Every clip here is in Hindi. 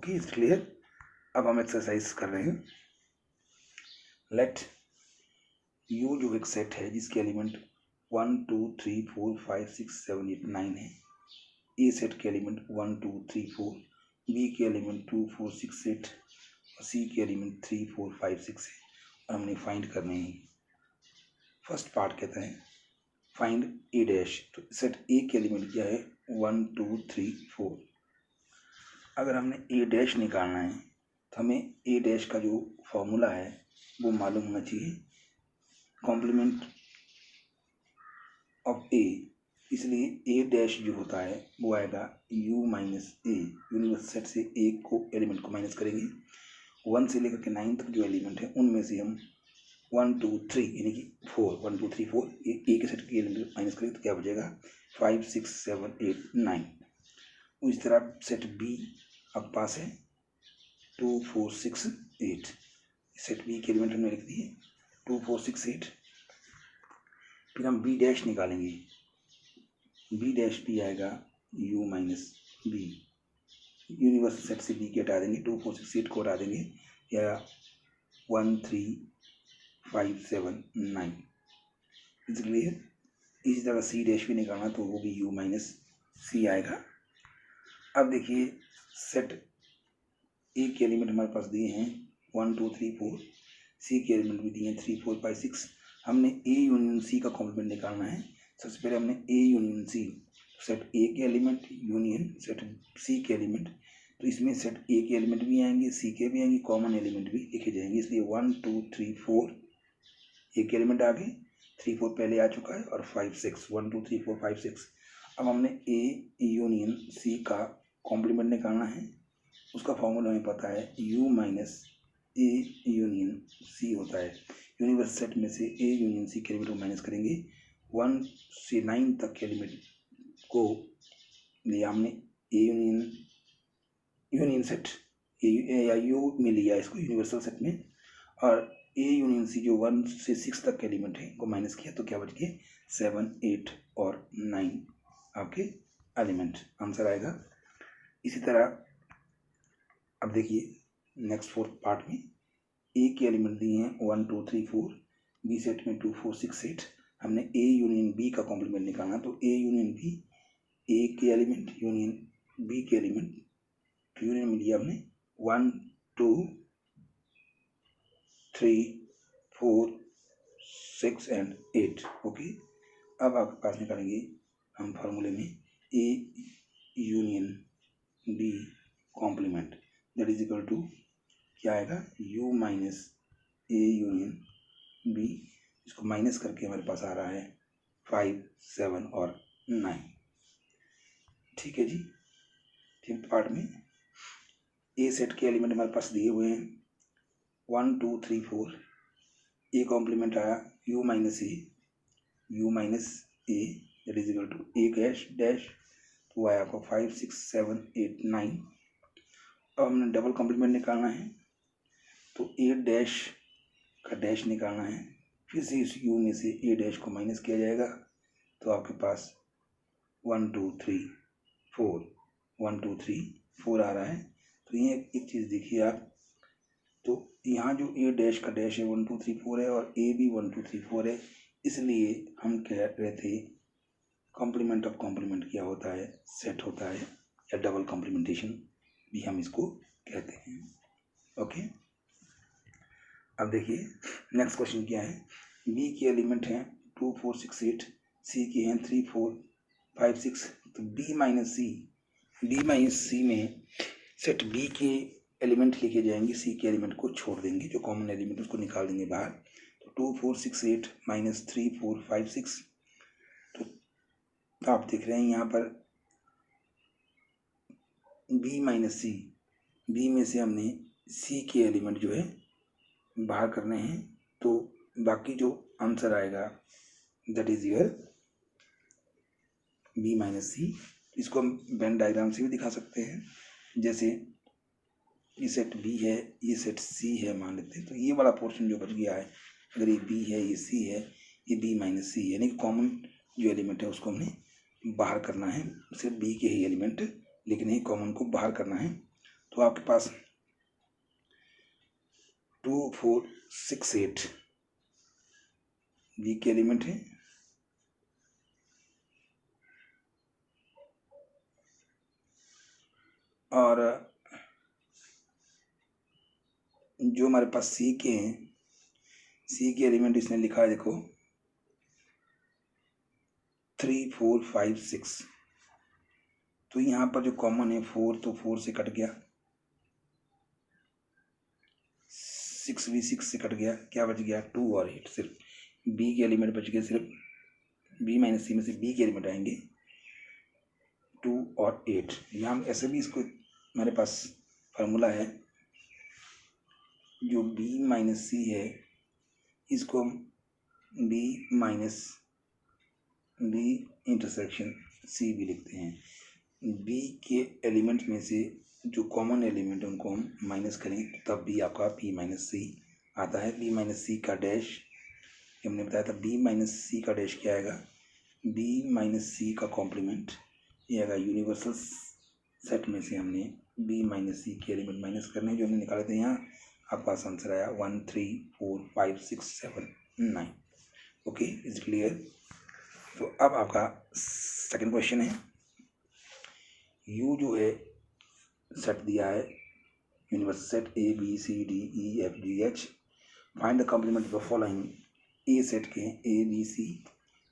Okay, is clear. अब हम एक्सरसाइज कर रहे हैं। लेट यू जो एक सेट है जिसके एलिमेंट 1 2 3 4 5 6 7 8 9 है। ए सेट के एलिमेंट 1 2 3 4, बी के एलिमेंट 2 4 6 8 और सी के एलिमेंट 3 4 5 6 है और हमने फाइंड करने हैं। फर्स्ट पार्ट कहता है फाइंड ए डैश। तो सेट ए के एलिमेंट क्या है 1 2 3 4। अगर हमने ए डैश निकालना है तो हमें ए डैश का जो फॉर्मूला है वो मालूम होना चाहिए, कॉम्प्लीमेंट ऑफ ए। इसलिए ए डैश जो होता है वो आएगा u माइनस ए। यूनिवर्सल सेट से ए को एलिमेंट को माइनस करेंगे। 1 से लेकर के 9 तक जो एलिमेंट है उनमें से हम 1 2 3 यानी कि 4 1 2 3 4 ए के सेट के एलिमेंट माइनस करेंगे तो क्या बचेगा 5 6 7 8 9। उस तरह सेट बी अब पास है 2 4 6 8। सेट बी के एलिमेंट हमने लिख दिए 2 4 6 8। फिर हम बी डैश निकालेंगे। बी डैश भी आएगा u minus B. Universal set से बी के हटा देंगे, 2 4 6 8 को हटा देंगे, या 1 3 5 7 9। इसलिए इसी तरह सी डैश भी निकालना तो वो भी u माइनस सी आएगा। अब देखिए सेट ए के एलिमेंट हमारे पास दिए हैं 1 2 3 4, सी के एलिमेंट भी दिए हैं 3 4 5 6। हमने ए यूनियन सी का कॉम्प्लीमेंट निकालना है। सबसे पहले हमने ए यूनियन सी, सेट ए के एलिमेंट यूनियन सेट सी के एलिमेंट, तो इसमें सेट ए के एलिमेंट भी आएंगे सी के भी आएंगे, कॉमन एलिमेंट भी लिखे जाएंगे। इसलिए 1 2 3 4 ए के एलिमेंट आ गए, 3 4 पहले आ चुका है, और 5 6 1 2 3 4 5 6। अब हमने ए यूनियन सी का कॉम्प्लीमेंट निकालना है। उसका फॉर्मूला हमें पता है u minus A union C होता है। यूनिवर्सल सेट में से ए यूनियन सी के एलिमेंट को माइनस करेंगे। 1 से 9 तक के एलिमेंट को लिया हमने ए यूनियन सेट या यू में लिया इसको यूनिवर्सल सेट में, और ए यूनियन सी जो 1 से 6 तक के एलिमेंट है को माइनस किया तो क्या बच गए 7 8 और 9 आपके एलिमेंट आंसर आएगा। इसी तरह अब देखिए नेक्स्ट फोर्थ पार्ट में ए के एलिमेंट दिए हैं 1 2 3 4, बी सेट में 2 4 6 8। हमने ए यूनियन बी का कॉम्प्लीमेंट निकालना, तो ए यूनियन बी, ए के एलिमेंट यूनियन बी के एलिमेंट, तो यूनियन में लिया हमने 1 2 3 4 6 एंड 8। ओके, अब आपके पास निकालेंगे हम फार्मूले में A union B complement, that is equal to क्या आएगा u minus A union B. इसको माइनस करके हमारे पास आ रहा है 5 7 और 9। ठीक है जी। फिफ्थ पार्ट में ए सेट के एलिमेंट हमारे पास दिए हुए हैं 1 2 3 4। ए कॉम्प्लीमेंट आया u minus A that is equal to A dash dash, तो वो आया आपको 5 6 7 8 9। अब हमने डबल कॉम्प्लीमेंट निकालना है, तो ए डैश का डैश निकालना है। फिर से इस u में से ए डैश को माइनस किया जाएगा, तो आपके पास 1 2 3 4 1 2 3 4 आ रहा है। तो ये एक चीज़ देखिए आप, तो यहाँ जो ए डैश का डैश है 1 2 3 4 है, और ए भी 1 2 3 4 है। इसलिए हम कह रहे थे कॉम्प्लीमेंट ऑफ कॉम्प्लीमेंट क्या होता है, सेट होता है, या डबल कॉम्प्लीमेंटेशन भी हम इसको कहते हैं। ओके, अब देखिए नेक्स्ट क्वेश्चन क्या है। बी के एलिमेंट हैं 2 4 6 8, सी के हैं 3 4 5 6। तो बी माइनस सी में सेट बी के एलिमेंट लिखे जाएंगे, सी के एलिमेंट को छोड़ देंगे, जो कॉमन एलिमेंट उसको निकाल देंगे बाहर। तो 2 4 6 8 माइनस 3 4 5 6। तो आप देख रहे हैं यहाँ पर बी माइनस सी, बी में से हमने सी के एलिमेंट जो है बाहर करने हैं, तो बाकी जो आंसर आएगा that is your B minus C. इसको हम वेन डायग्राम से भी दिखा सकते हैं। जैसे ये सेट बी है, ये सेट सी है मान लेते हैं, तो ये वाला पोर्शन जो बच गया है, अगर ये बी है ये सी है, ये बी माइनस सी है, यानी कि कॉमन जो एलिमेंट है उसको हमने बाहर करना है। सिर्फ बी के ही एलिमेंट लिखने हैं, कॉमन को बाहर करना है। तो आपके पास 2 4 6 8 बी के एलिमेंट है और जो हमारे पास सी के हैं, सी के एलिमेंट इसने लिखा है देखो 3 4 5 6। तो यहाँ पर जो कॉमन है 4, तो 4 से कट गया, 6 भी 6 से कट गया, क्या बच गया 2 और 8। सिर्फ बी के एलिमेंट बच गए, सिर्फ बी माइनस सी में से बी के एलिमेंट आएंगे 2 और 8। यहाँ ऐसे भी इसको हमारे पास फार्मूला है, जो b माइनस सी है इसको हम b minus b intersection C भी लिखते हैं। b के एलिमेंट में से जो कॉमन एलिमेंट है उनको हम माइनस करेंगे, तब भी आपका b माइनस सी आता है। b माइनस सी का डैश हमने बताया था, b माइनस सी का डैश क्या आएगा, b माइनस सी का कॉम्प्लीमेंट, ये आएगा यूनिवर्सल सेट में से हमने b माइनस सी के एलिमेंट माइनस करने जो हमने निकाले थे। यहाँ आपका आंसर आया 1 3 4 5 6 7 9। Okay, is clear. तो अब आपका सेकंड क्वेश्चन है, यू जो है सेट दिया है universal set A B C D E F G H, find the complement of the following. A set के हैं ए बी सी,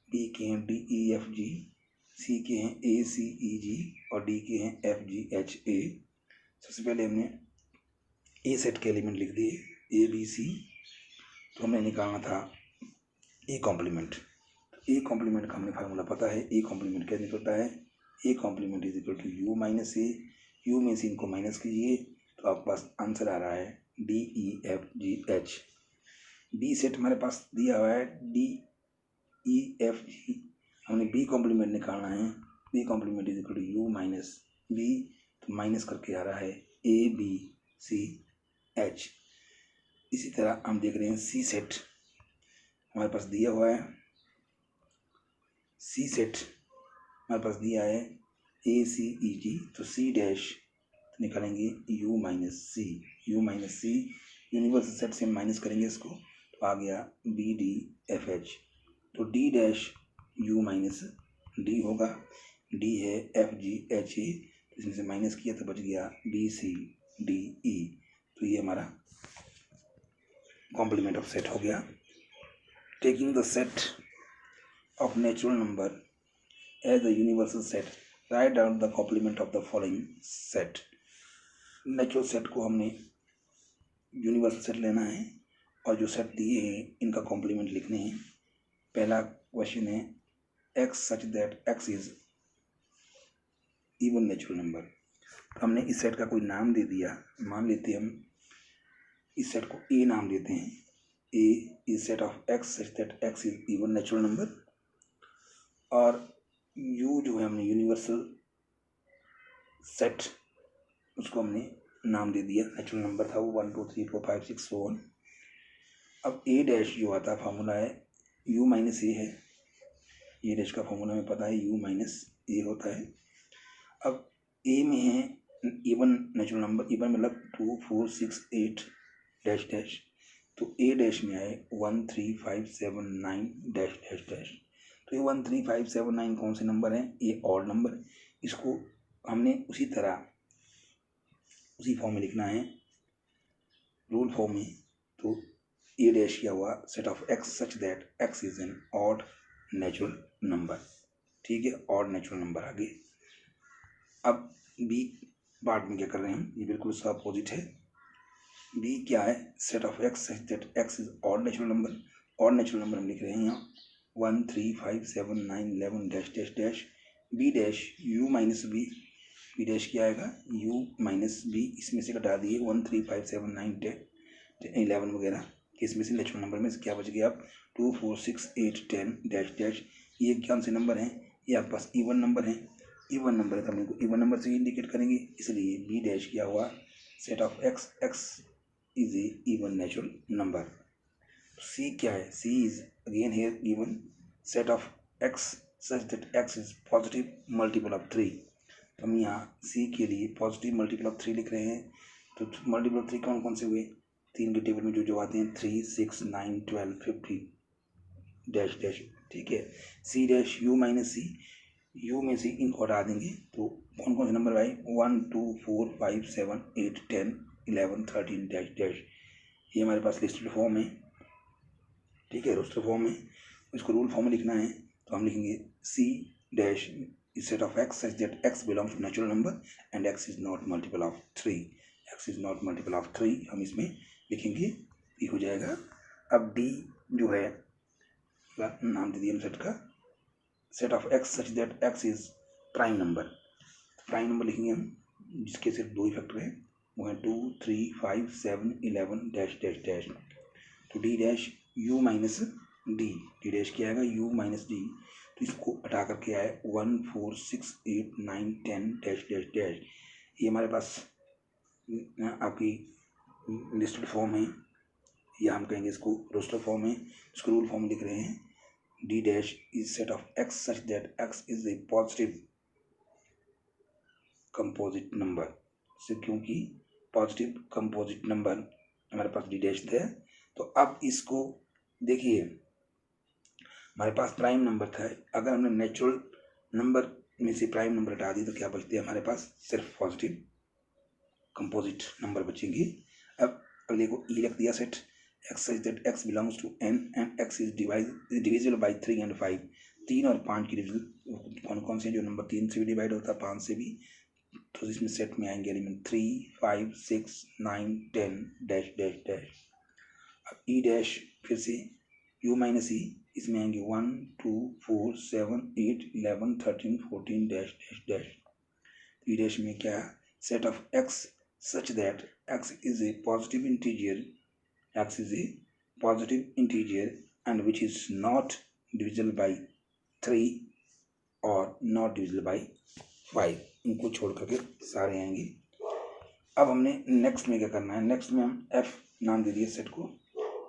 बी के हैं डी ई एफ जी, सी के हैं ए सी ई जी और डी के हैं एफ जी एच ए। सबसे पहले हमने ए सेट के एलिमेंट लिख दिए ए बी सी, तो हमें निकालना था ए कॉम्प्लीमेंट। ए कॉम्प्लीमेंट का हमें फार्मूला पता है, ए कॉम्प्लीमेंट क्या निकलता है, A complement is equal to U minus A, U में से इनको माइनस कीजिए तो आपके पास आंसर आ रहा है D E F G H. B set हमारे पास दिया हुआ है डी ई एफ जी, हमने बी कॉम्प्लीमेंट निकालना है, B complement is equal to U minus B, तो माइनस करके आ रहा है ए बी सी एच। इसी तरह हम देख रहे हैं सी सेट हमारे पास दिया हुआ है, सी सेट हमारे पास दिया है ए सी ई जी, तो सी डैश निकालेंगे U minus C, U minus C universal set से माइनस करेंगे इसको, तो आ गया बी डी एफ एच। तो D dash U minus D होगा, डी है एफ जी एच ए, इसमें से माइनस किया तो बच गया बी सी डी ई। तो ये हमारा कॉम्प्लीमेंट ऑफ सेट हो गया। Taking the set of natural number as the universal set, write down the complement of the following set. Natural set को हमने यूनिवर्सल सेट लेना है और जो सेट दिए हैं इनका कॉम्प्लीमेंट लिखने हैं। पहला क्वेश्चन है x such that X is even natural number. हमने इस सेट का कोई नाम दे दिया, मान लेते हैं हम इस सेट को ए नाम देते हैं, A is set of X such that X is even natural number, और यू जो है हमने यूनिवर्सल सेट उसको हमने नाम दे दिया, नेचुरल नंबर था वो 1 2 3 4 5 6 so on। अब ए डैश जो आता है फार्मूला है यू माइनस ए है, ए डैश का फार्मूला हमें पता है यू माइनस ए होता है। अब ए में है इवन नेचुरल नंबर, इवन मतलब 2 4 6 8 डैश डैश, तो ए डैश में आए 1 3 5 7 9 डैश डैश डैश। तो ये 1 3 5 7 9 कौन से नंबर हैं, ये ऑड नंबर, इसको हमने उसी तरह उसी फॉर्म में लिखना है रूल फॉर्म में। तो ए डैश किया हुआ set of X such that X is an odd natural number, ठीक है, ऑड नेचुरल नंबर। आगे अब बी पार्ट में क्या कर रहे हैं हम, ये बिल्कुल इसका अपोजिट है। बी क्या है, set of X such that X is odd natural number, odd natural number हम लिख रहे हैं यहाँ 1 3 5 7 9 11 dash dash dash. B dash U minus B, B dash क्या आएगा यू माइनस बी, इसमें से घटा दिए 1 3 5 7 9 10 11 वगैरह, इसमें से नेचुरल नंबर में से क्या बच गया आप 2 4 6 8 10 डैश डैश। ये कौन से नंबर हैं, ये आपके पास इवन नंबर हैं, इवन नंबर है तो हम इनको इवन नंबर से इंडिकेट करेंगे, इसलिए बी डैश किया हुआ set of X, X is a even natural number. C क्या है, C is again here given set of X such that X is positive multiple of 3। हम यहाँ सी के लिए पॉजिटिव मल्टीपल ऑफ 3 लिख रहे हैं, तो मल्टीपल ऑफ 3 कौन कौन से हुए, 3 के टेबल में जो जो आते हैं 3, 6, 9, 12, 50 डैश डैश, ठीक है। C dash U minus C, U में से इनको हटा देंगे तो कौन कौन से नंबर आए, 1, 2, 4, 5, 7, 8, 10, 11, 13 डैश डैश। ये हमारे पास लिस्टेड फॉर्म है, ठीक है, रोस्टर फॉर्म में। इसको रूल फॉर्म में लिखना है तो हम लिखेंगे C dash is set of X such that X belongs to natural number and X is not multiple of 3, X is not multiple of 3 हम इसमें लिखेंगे, ये हो जाएगा। अब डी जो है नाम दे दिए हम सेट का, set of X such that X is prime number, prime number लिखेंगे हम जिसके सिर्फ 2 ही फैक्टर हैं, वो है 2, 3, 5, 7, 11 डैश डैश डैश। तो D dash U minus D, D dash क्या आएगा, यू माइनस डी, तो इसको हटा करके आए 1, 4, 6, 8, 9, 10 डैश डैश डैश। ये हमारे पास आपकी लिस्टेड फॉर्म है, या हम कहेंगे इसको रोस्टर फॉर्म है, इसको रूल फॉर्म लिख रहे हैं। D dash is set of X such that X is A positive composite number, से क्योंकि पॉजिटिव कंपोजिट नंबर हमारे पास डी डैश है। तो अब इसको देखिए, हमारे पास प्राइम नंबर था, अगर हमने नेचुरल नंबर में से प्राइम नंबर हटा दी तो क्या बचते हैं हमारे पास, सिर्फ पॉजिटिव कंपोजिट नंबर बचेंगे। अब अगले को ई रख दिया set X such that X belongs to N and X is divisible by 3 and 5, 3 और 5 की डिविजन कौन कौन से, जो नंबर 3 से भी डिवाइड होता है 5 से भी, तो इसमें सेट में आएंगे एलिमेंट 3, 5, 6, 9, 10 डैश डैश डैश। अब ई डैश फिर से यू माइनस ई, इसमें आएंगे 1, 2, 4, 7, 8, 11, 13, 14 डैश डैश डैश। ई डैश में क्या, set of X such that X is A positive integer, x is A positive integer and which is not divisible by 3 और नॉट डिविजिबल बाई 5, इनको छोड़ करके सारे आएंगे। अब हमने नेक्स्ट में क्या करना है, नेक्स्ट में हम एफ नाम दे दिए सेट को,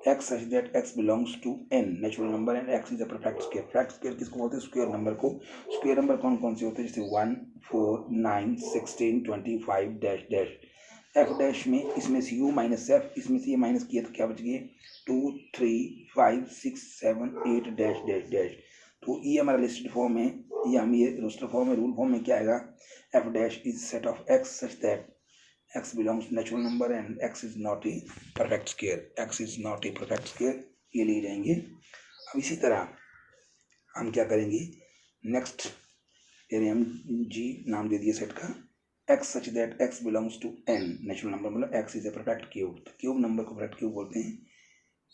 X such that X belongs to N natural number and X is a perfect square. Perfect square किसको बोलते हैं, स्क्वायर नंबर को। स्क्वायर नंबर कौन कौन से होते हैं, जैसे 1, 4, 9, 16, 25 डैश डैश। एफ डैश में इसमें से यू माइनस एफ, इसमें से ये माइनस किया तो क्या बच गए, 2, 3, 5, 6, 7, 8 डैश डैश डैश। तो ये हमारा लिस्टेड फॉर्म है, ये हम ये रोस्टर फॉर्म है। रूल फॉर्म में क्या आएगा, F dash is set of X such that X belongs to natural number and X is not a perfect square, X is not a perfect square, ये ले जाएंगे। अब इसी तरह हम क्या करेंगे, नेक्स्ट यानी हम जी नाम दे दिए सेट का, X such that X belongs to N natural number, मतलब X is a perfect cube, तो क्यूब नंबर को परफेक्ट क्यूब बोलते हैं।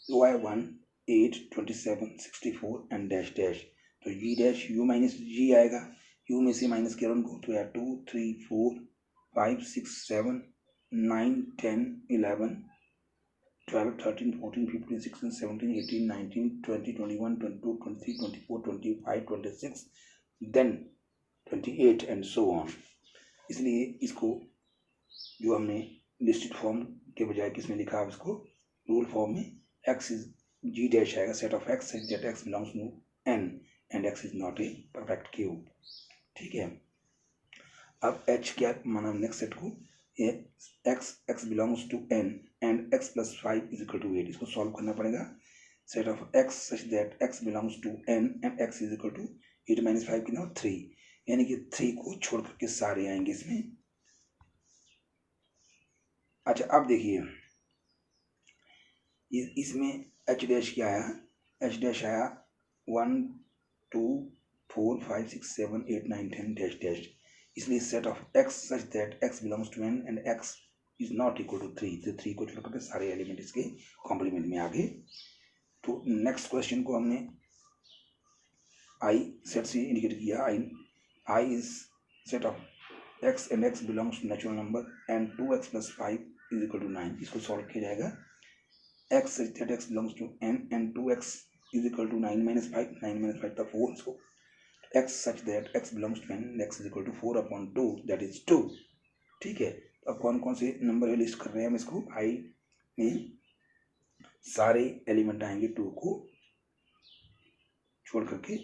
Y 1, 8, 27, 64 and dash dash. तो G dash U minus G आएगा, यू में से माइनस किया उनको, तो यार 2, 3, 4, 5, 6, 7, 9, 10, 11, 12, 13, 14, 15, 16, 17, 18, 19, 20, 21, 22, 23, 24, 25, 26, देन 28 एंड सो ऑन। इसलिए इसको जो हमने लिस्टेड फॉर्म के बजाय किसमें लिखा है, इसको रूल फॉर्म में, एक्स इज जी डैश आएगा, set of X such that X belongs to N and X is not a perfect cube, ठीक है। अब एच क्या माना नेक्स्ट सेट को, ये X belongs to N and X plus 5 is equal to 8, इसको सॉल्व करना पड़ेगा। Set of X such that X belongs to N and X is equal to 8 minus 5 कितना 3, यानी कि 3 को छोड़ करके सारे आएंगे इसमें। अच्छा अब देखिए इसमें एच डैश क्या आया, एच डैश आया 1, 2, 4, 5, 6, 7, 8, 9, 10 डैश डैश। इसलिए set of X such that X belongs to N and X is not equal to 3, तो 3 को छोड़ करके सारे एलिमेंट इसके कॉम्प्लीमेंट में आ गए। तो नेक्स्ट क्वेश्चन को हमने आई सेट से इंडिकेट किया, I is set of X and X belongs to natural number and 2x plus 5 is equal to 9, इसको सॉल्व किया जाएगा। X such that X belongs to N and 2x is equal to 9 minus 5, 9 minus 5 था 4, इसको X such that X belongs to N X is equal to 4/2 that is 2, ठीक है। अब कौन कौन से नंबर लिस्ट कर रहे हैं हम इसको, आई में सारे एलिमेंट आएंगे 2 को छोड़ करके,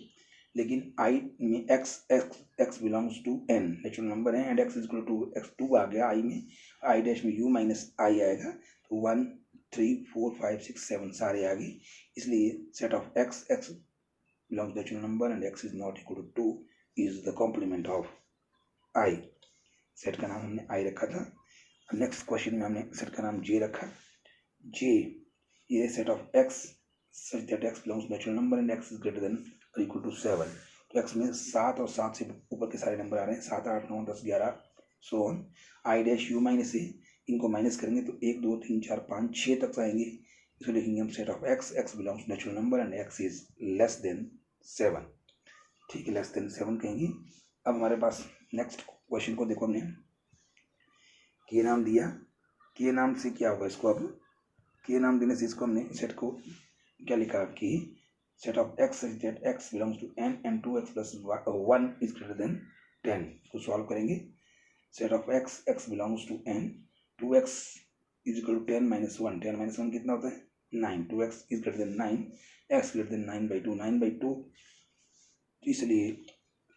लेकिन आई में X belongs to N natural number है and X equal to X 2 आ गया आई में, आई डैश में यू माइनस आई आएगा, तो 1 3 4 5 6 7 सारे आ गए, इसलिए set of X belongs to natural number and X is not equal to 2 is the complement of I. सेट का नाम हमने आई रखा था। नेक्स्ट क्वेश्चन में हमने सेट का नाम जे रखा। जे ये set of X such that X belongs to natural number and X is greater than और इक्वल टू 7। तो एक्स में 7 और 7 से ऊपर के सारे नंबर आ रहे हैं, 7 8 9 10 11 so on. I dash U minus A, इनको माइनस करेंगे तो 1 2 3 4 5 6 तक आएंगे, इसको लिखेंगे हम set of X belongs to natural number and X is less than 7। ठीक है, लेस देन 7 कहेंगे। अब हमारे पास नेक्स्ट क्वेश्चन को देखो, हमने के नाम दिया, के नाम से क्या होगा इसको, अब के नाम देने से इसको हमने सेट को क्या लिखा कि set of X such that X belongs to N and 2x plus 1 is greater than 10। इसको सॉल्व करेंगे। Set of X belongs to N, 2x is equal to 10 minus 1, 10 minus 1 कितना होता है 9, 2x is greater than 9, x greater than 9/2, 9/2, इसलिए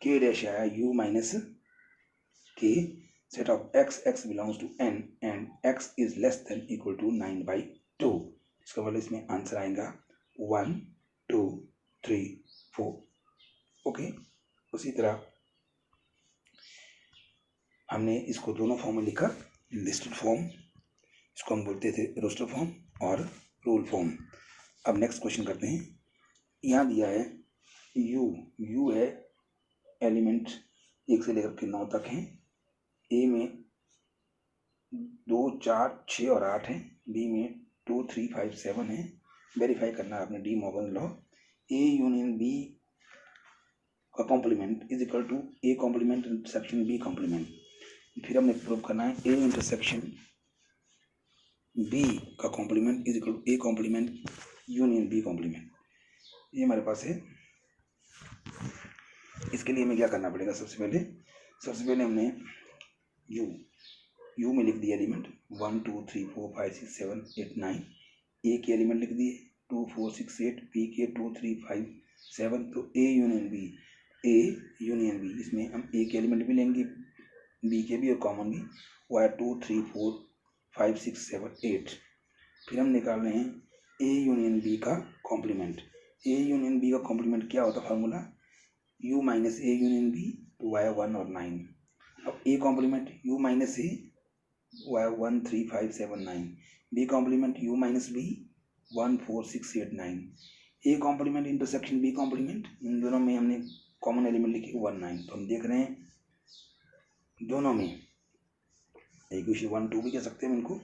k डैश आया u minus k। Set of X belongs to n and x is less than equal to 9/2, इसका मतलब इसमें आंसर आएगा 1 2 3 4। ओके, उसी तरह हमने इसको दोनों फॉर्म में लिखा, लिस्टेड फॉर्म, इसको हम बोलते थे रोस्टर फॉर्म और रूल फॉर्म। अब नेक्स्ट क्वेश्चन करते हैं। यहाँ दिया है यू है एलिमेंट 1 से लेकर के 9 तक हैं, ए में 2 4 6 और 8 है, बी में 2 3 5 7 है। वेरीफाई करना है आपने De Morgan law. A union B का complement is equal to A complement intersection B complement. फिर हमने प्रूव करना है ए इंटरसेक्शन बी का complement is equal to A complement union B complement. ये हमारे पास है। इसके लिए हमें क्या करना पड़ेगा, सबसे पहले हमने यू में लिख दिया एलिमेंट 1 2 3 4 5 6 7 8 9, ए के एलिमेंट लिख दिए 2 4 6 8, बी के 2 3 5 7, तो ए यूनियन बी, इसमें हम ए के एलिमेंट भी लेंगे, बी के भी और कॉमन भी, वो है 2 3 4 5 6 7 8। फिर हम निकाल रहे हैं ए यूनियन बी का कॉम्प्लीमेंट। ए यूनियन बी का कॉम्प्लीमेंट क्या होता है formula, U minus A union B, तो वाई 1 और 9। अब A complement U minus A, वाई 1 3 5 7 9, B complement U minus B 1 4 6 8 9, A complement intersection B complement, इन दोनों में हमने कॉमन एलिमेंट लिखे 1 9। तो हम देख रहे हैं दोनों में इक्वेशन 1 2 भी कह सकते हैं इनको,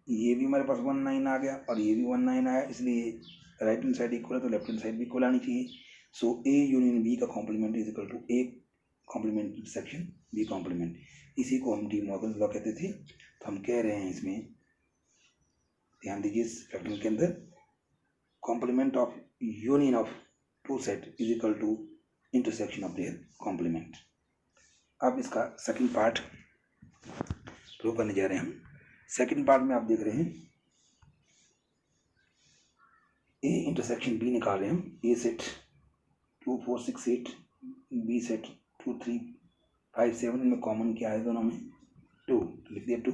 ये भी हमारे पास 1 9 आ गया और ये भी 1 9 आया, इसलिए राइट हैंड साइड इक्वल है तो लेफ्ट हैंड साइड भी इक्वल आनी चाहिए। सो ए यूनियन बी का complement is equal to A complement intersection B complement. इसी को हम डी मॉर्गन लॉ कहते थे। तो हम कह रहे हैं इसमें ध्यान दीजिए इस रेक्टेंगल के अंदर complement of union of two set is equal to intersection of their complement. अब इसका सेकंड पार्ट प्रूव करने जा रहे हैं हम। सेकंड पार्ट में आप देख रहे हैं ए इंटरसेक्शन बी निकाल रहे हैं हम। ए सेट 2 4 6 8, बी सेट 2 3 5 7, इनमें कॉमन क्या है दोनों में 2, तो लिख दिया 2।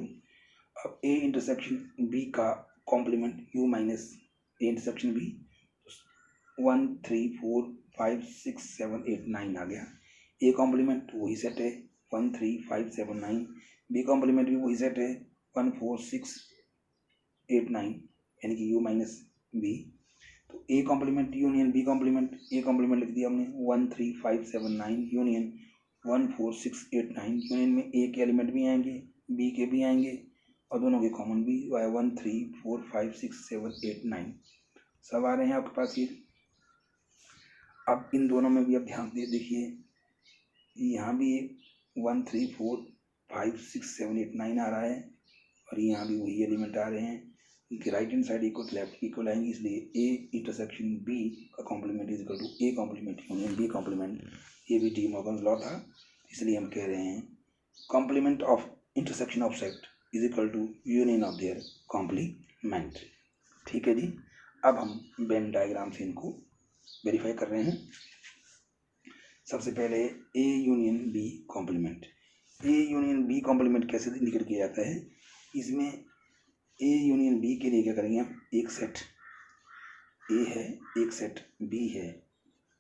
अब ए इंटरसेक्शन बी का complement U minus A intersection B, 1 3 4 5 6 7 8 9 आ गया। ए कॉम्प्लीमेंट वही सेट है 1 3 5 7 9, बी कॉम्प्लीमेंट भी वही सेट है 1 4 6 8 9, यानी कि यू माइनस बी। तो A complement union B complement, A complement लिख दिया हमने 1 3 5 7 9 यूनियन 1 4 6 8 9। यूनियन में ए के एलिमेंट भी आएंगे, बी के भी आएंगे और दोनों के कॉमन भी 1 3 4 5 6 7 8 9 सब आ रहे हैं आपके पास। ये अब इन दोनों में भी आप ध्यान दे देखिए, यहाँ भी 1 3 4 5 6 7 8 9 आ रहा है और यहाँ भी वही एलिमेंट आ रहे हैं। इनके right hand side equal left equal आएंगे, इसलिए ए इंटरसेक्शन बी का complement is equal to A complement union B complement. ये भी डी मॉर्गन्स लॉ था, इसलिए हम कह रहे हैं complement of intersection of set is equal to union of their complement. ठीक है जी। अब हम वेन डायग्राम से इनको वेरीफाई कर रहे हैं। सबसे पहले A union B complement. A union B complement कैसे इंडिकेट किया जाता है, इसमें ए यूनियन बी के लिए क्या करेंगे हम, एक सेट ए है, एक सेट बी है,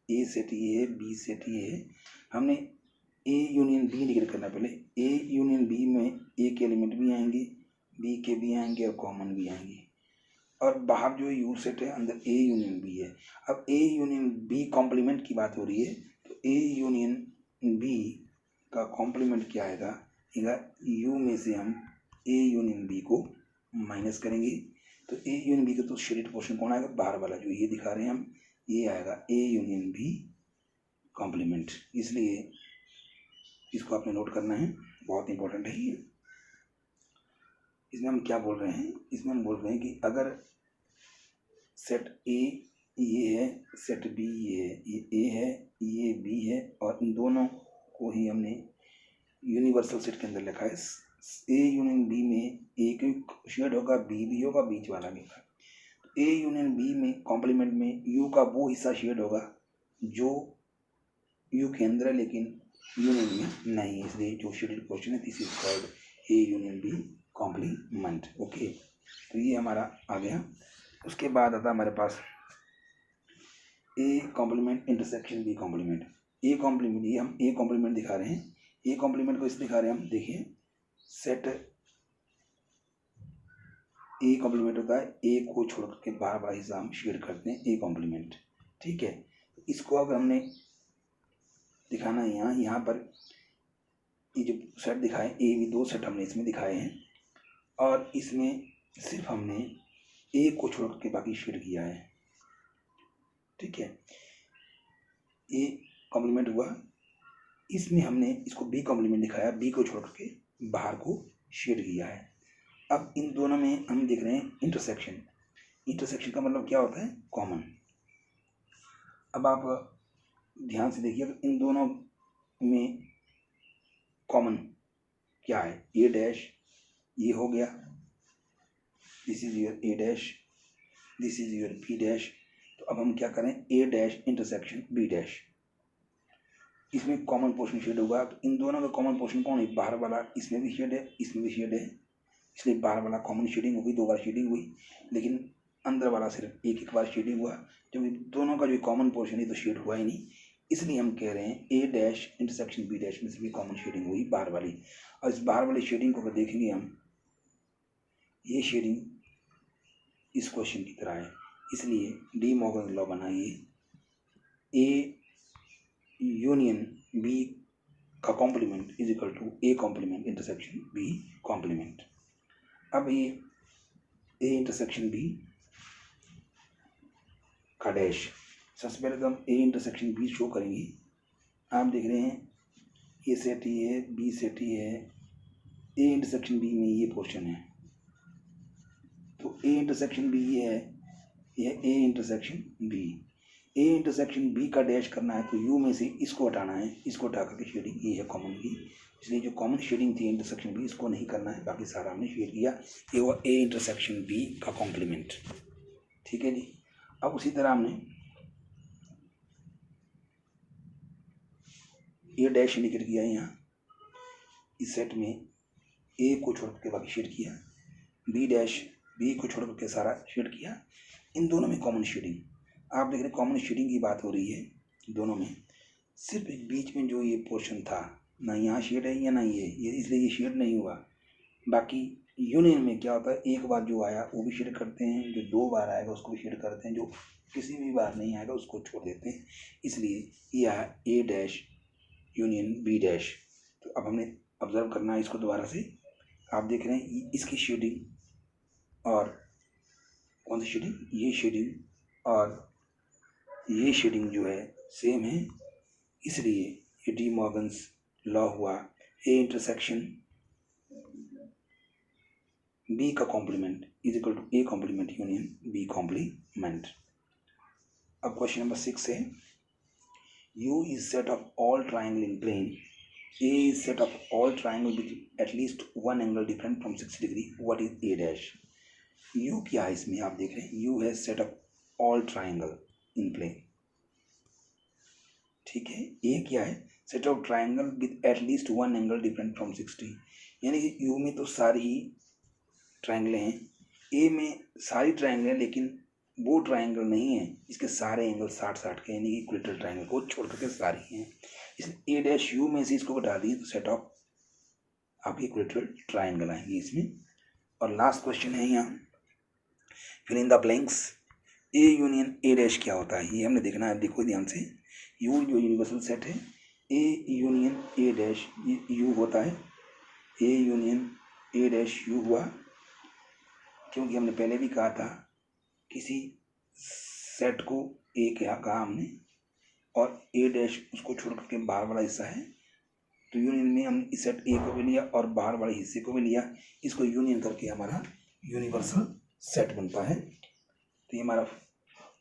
ए सेट ये है, बी सेट ये है। हमने ए यूनियन बी इंडिकेट करना, पहले ए यूनियन बी में ए के एलिमेंट भी आएंगे, बी के भी आएंगे और कॉमन भी आएंगे, और बाहर जो यू सेट है अंदर ए यूनियन बी है। अब ए यूनियन बी कॉम्प्लीमेंट की बात हो रही है, तो ए यूनियन बी का कॉम्प्लीमेंट क्या आएगा, यू में से हम ए यूनियन बी को माइनस करेंगे, तो ए यूनियन बी का तो शेडेड पोर्शन कौन आएगा, बाहर वाला जो ये दिखा रहे हैं हम, ये आएगा ए यूनियन बी कॉम्प्लीमेंट। इसलिए इसको आपने नोट करना है, बहुत इंपॉर्टेंट है ये। इसमें हम क्या बोल रहे हैं, इसमें हम बोल रहे हैं कि अगर सेट ए ये है, सेट बी ये है, ये ए है, ये बी है, और इन दोनों को ही हमने यूनिवर्सल सेट के अंदर लिखा है। ए यूनियन बी में ए का शेड होगा, बी भी होगा, बीच वाला भी होगा। ए यूनियन बी में कॉम्प्लीमेंट में यू का वो हिस्सा शेड होगा जो यू के अंदर है लेकिन यूनियन में नहीं है, इसलिए जो शेडेड पोर्शन है this is called A union B complement. Okay, तो ये हमारा आ गया। उसके बाद आता हमारे पास A complement intersection B complement. A complement, ये हम ए कॉम्प्लीमेंट दिखा रहे हैं, ए कॉम्प्लीमेंट को इस दिखा रहे हैं हम, देखिए सेट ए कॉम्प्लीमेंट होता है, ए को छोड़ के बार बार हिस्सा हम शेड करते हैं, ए कॉम्प्लीमेंट। ठीक है, इसको अगर हमने दिखाना है यहाँ पर ये जो सेट दिखाए ए बी, दो सेट हमने इसमें दिखाए हैं, और इसमें सिर्फ हमने ए को छोड़ के बाकी शेड किया है। ठीक है, ए कॉम्प्लीमेंट हुआ, इसमें हमने इसको बी कॉम्प्लीमेंट दिखाया, बी को छोड़ के बाहर को शेड किया है। अब इन दोनों में हम देख रहे हैं इंटरसेक्शन। इंटरसेक्शन का मतलब क्या होता है, कॉमन। अब आप ध्यान से देखिए, इन दोनों में कॉमन क्या है, ए डैश ये हो गया, this is your A dash, this is your B dash. तो अब हम क्या करें, A dash intersection B dash, इसमें कॉमन पोर्शन शेड होगा। तो इन दोनों का कॉमन पोर्शन कौन है, बाहर वाला, इसमें भी शेड है, इसमें भी शेड है, इसलिए बाहर वाला कॉमन शेडिंग होगी, दो बार शेडिंग हुई, लेकिन अंदर वाला सिर्फ एक एक बार शेडिंग हुआ, जबकि दोनों का जो कॉमन पोर्शन है तो शेड हुआ ही नहीं। इसलिए हम कह रहे हैं ए डैश इंटरसेक्शन बी डैश में से भी कॉमन शेडिंग हुई बाहर वाली। और इस बाहर वाली शेडिंग को अगर देखेंगे हम, ये शेडिंग इस क्वेश्चन की तरह है, इसलिए डी मॉर्गन लॉ बनाइए, ए यूनियन बी का complement is equal to A complement intersection B complement. अब ये ए इंटरसेक्शन बी का डैश, सबसे पहले तो हम ए इंटरसेक्शन बी शो करेंगे। आप देख रहे हैं ये सेट ये है, बी सेट ये है, ए इंटरसेक्शन बी में ये पोर्शन है, तो ए इंटरसेक्शन बी ये है, यह A intersection B. A intersection B का डैश करना है तो यू में से इसको हटाना है, इसको हटा करके शेडिंग ये है कॉमन की, इसलिए जो कॉमन शेडिंग थी इंटरसेक्शन बी इसको नहीं करना है, बाकी सारा हमने शेड किया, ये हुआ ए इंटरसेक्शन बी का कॉम्प्लीमेंट। ठीक है जी, अब उसी तरह हमने ए डैश इंडिकेट किया है यहाँ, इस सेट में ए को छोड़ के बाकी शेड किया, बी डैश बी को छोड़ के सारा शेड किया, इन दोनों में कॉमन शेडिंग। आप देख रहे हैं कॉमन शेडिंग की बात हो रही है दोनों में, सिर्फ बीच में जो ये पोर्शन था ना यहाँ शेड है या ना ये इसलिए ये शेड नहीं हुआ। बाकी यूनियन में क्या होता है, एक बार जो आया वो भी शेड करते हैं, जो दो बार आएगा उसको भी शेड करते हैं, जो किसी भी बार नहीं आएगा उसको छोड़ देते हैं, इसलिए ये आया ए डैश यूनियन बी डैश। तो अब हमने ऑब्जर्व करना है इसको दोबारा से, आप देख रहे हैं इसकी शेडिंग और कौन सी शेडिंग, ये शेडिंग और ये शेडिंग जो है सेम है, इसलिए ये डी मॉर्गन्स लॉ हुआ, ए इंटरसेक्शन बी का complement is equal to A complement union B complement. अब क्वेश्चन नंबर 6 है, U is set of all triangle in plane, A is set of all triangle with at least one angle different from 60 degree, what is A dash? U क्या है इसमें, आप देख रहे हैं U है set of all triangle in plane। ठीक है। ए क्या है, set of triangle with at least one angle different from 60, यानी कि यू में तो सारी ही ट्राइंगलें हैं, ए में सारी ट्राइंगल हैं लेकिन वो ट्राइंगल नहीं है इसके सारे एंगल 60-60 के, यानी कि इक्विलेटरल ट्राइंगल को छोड़ करके सारी हैं। इसलिए ए डैश यू में से इसको घटा दिए तो सेट ऑफ आपकी इक्विलेटरल ट्राइंगल आएंगे इसमें। और लास्ट क्वेश्चन है यहाँ, fill in the blanks, A union A dash क्या होता है ये हमने देखना है। देखो ध्यान से, यू जो यूनिवर्सल सेट है, ए यूनियन ए डैश यू होता है, ए यूनियन ए डैश यू हुआ, क्योंकि हमने पहले भी कहा था किसी सेट को ए कहा हमने और ए डैश उसको छोड़ करके बाहर वाला हिस्सा है, तो यूनियन में हम इस सेट ए को भी लिया और बाहर वाले हिस्से को भी लिया, इसको यूनियन करके हमारा यूनिवर्सल सेट बनता है। तो ये हमारा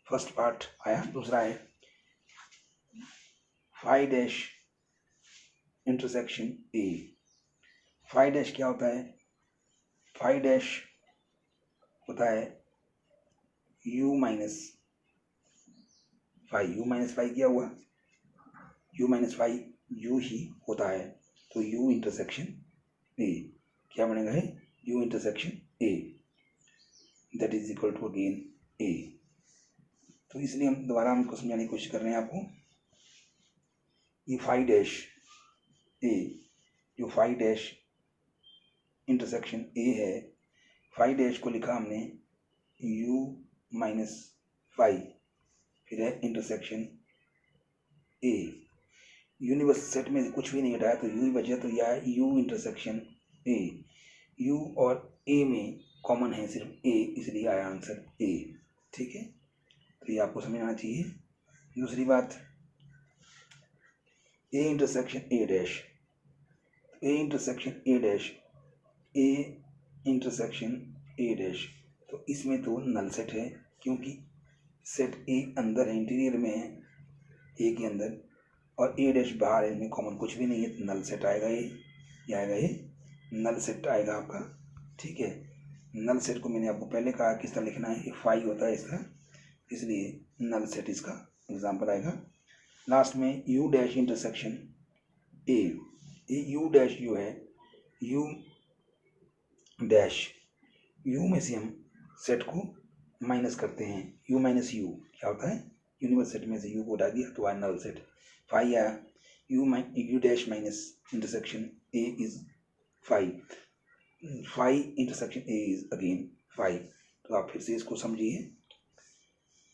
फर्स्ट पार्ट आया। दूसरा है phi dash intersection A. Phi dash क्या होता है, फाई डैश होता है u minus phi, u minus phi क्या हुआ, u माइनस फाई u ही होता है, तो u इंटरसेक्शन a क्या बनेगा है, u intersection a that is equal to again a। तो इसलिए हम दोबारा हम इसको समझाने की कोशिश कर रहे हैं आपको। ये फाई डैश a, जो फाई डैश इंटरसेक्शन a है, फाई डैश को लिखा हमने u माइनस फाई, फिर है इंटरसेक्शन a। यूनिवर्सल सेट में कुछ भी नहीं हटाया तो u ही बचा, तो यह है u इंटरसेक्शन a। u और a में कॉमन है सिर्फ a, इसलिए आया आंसर a। ठीक है, तो ये आपको समझ आना चाहिए। दूसरी बात, a intersection a dash, a intersection a dash, a intersection a dash, तो इसमें तो नल सेट है क्योंकि सेट ए अंदर है, इंटीरियर में है ए के अंदर, और ए डैश बाहर है, इनमें कॉमन कुछ भी नहीं है, तो नल सेट आएगा ये आएगा, ये नल सेट आएगा आपका। ठीक है, नल सेट को मैंने आपको पहले कहा किस तरह लिखना है, ये फाई होता है इसका, इसलिए नल सेट इसका एग्जाम्पल आएगा। लास्ट में यू डैश इंटरसेक्शन ए, ये यू डैश जो है, यू डैश, यू में से हम सेट को माइनस करते हैं, u माइनस यू क्या होता है, यूनिवर्स सेट में से u को हटा दिया तो नल सेट। फाई आया, U dash minus intersection a is phi, phi intersection a is again phi. तो आप फिर से इसको समझिए,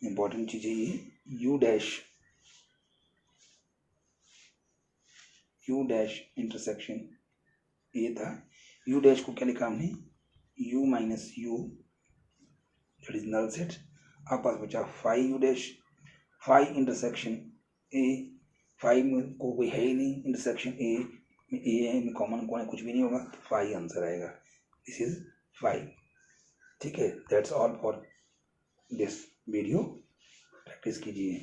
इंपॉर्टेंट चीज़ है ये। यू डैश इंटरसेक्शन a था, यू डैश को क्या लिखा हमने, u minus U that is null set. आप पास बचा phi U dash, phi intersection A, phi में कोई है ही नहीं, इंटरसेक्शन ए में ए है, में कॉमन कौन है, कुछ भी नहीं होगा, तो फाई आंसर आएगा, दिस इज फाई। ठीक है, that's all for this video, practice कीजिए।